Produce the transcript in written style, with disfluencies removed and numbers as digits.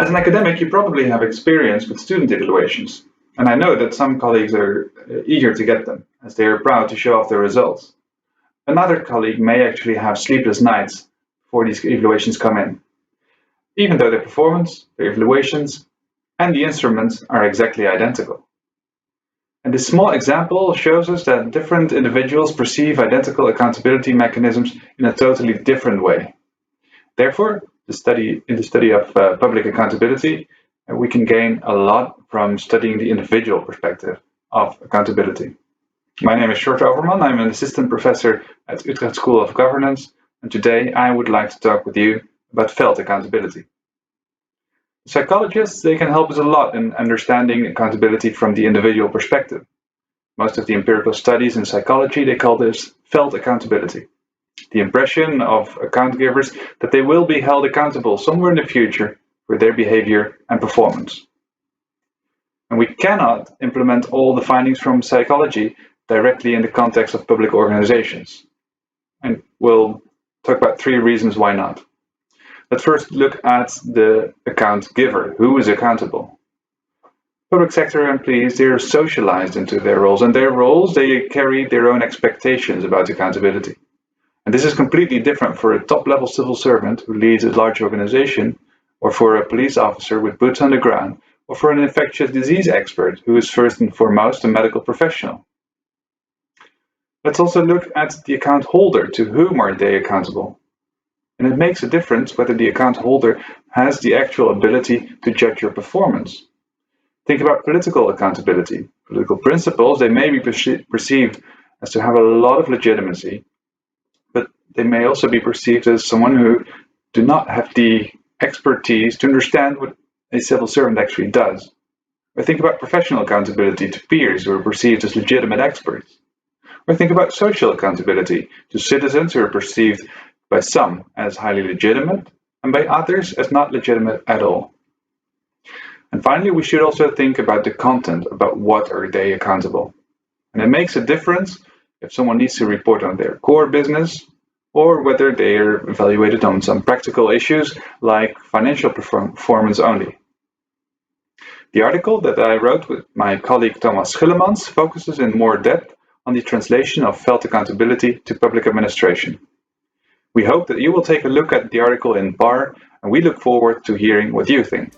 As an academic, you probably have experience with student evaluations, and I know that some colleagues are eager to get them, as they are proud to show off their results. Another colleague may actually have sleepless nights before these evaluations come in, even though their performance, their evaluations, and the instruments are exactly identical. And this small example shows us that different individuals perceive identical accountability mechanisms in a totally different way. Therefore, in the study of public accountability, we can gain a lot from studying the individual perspective of accountability. My name is Sjors Overman. I'm an assistant professor at Utrecht School of Governance, and today I would like to talk with you about felt accountability. Psychologists, they can help us a lot in understanding accountability from the individual perspective. Most of the empirical studies in psychology, they call this felt accountability. The impression of account givers that they will be held accountable somewhere in the future for their behavior and performance. And we cannot implement all the findings from psychology directly in the context of public organizations. And we'll talk about 3 reasons why not. Let's first look at the account giver. Who is accountable? Public sector employees, they're socialized into their roles, and their roles, they carry their own expectations about accountability. And this is completely different for a top-level civil servant who leads a large organization, or for a police officer with boots on the ground, or for an infectious disease expert who is first and foremost a medical professional. Let's also look at the account holder. To whom are they accountable? And it makes a difference whether the account holder has the actual ability to judge your performance. Think about political accountability. Political principles, they may be perceived as to have a lot of legitimacy, but they may also be perceived as someone who do not have the expertise to understand what a civil servant actually does. Or think about professional accountability to peers who are perceived as legitimate experts. Or think about social accountability to citizens who are perceived by some as highly legitimate and by others as not legitimate at all. And finally, we should also think about the content, about what are they accountable. And it makes a difference if someone needs to report on their core business or whether they are evaluated on some practical issues like financial performance only. The article that I wrote with my colleague Thomas Schillemans focuses in more depth on the translation of felt accountability to public administration. We hope that you will take a look at the article in PAR, and we look forward to hearing what you think.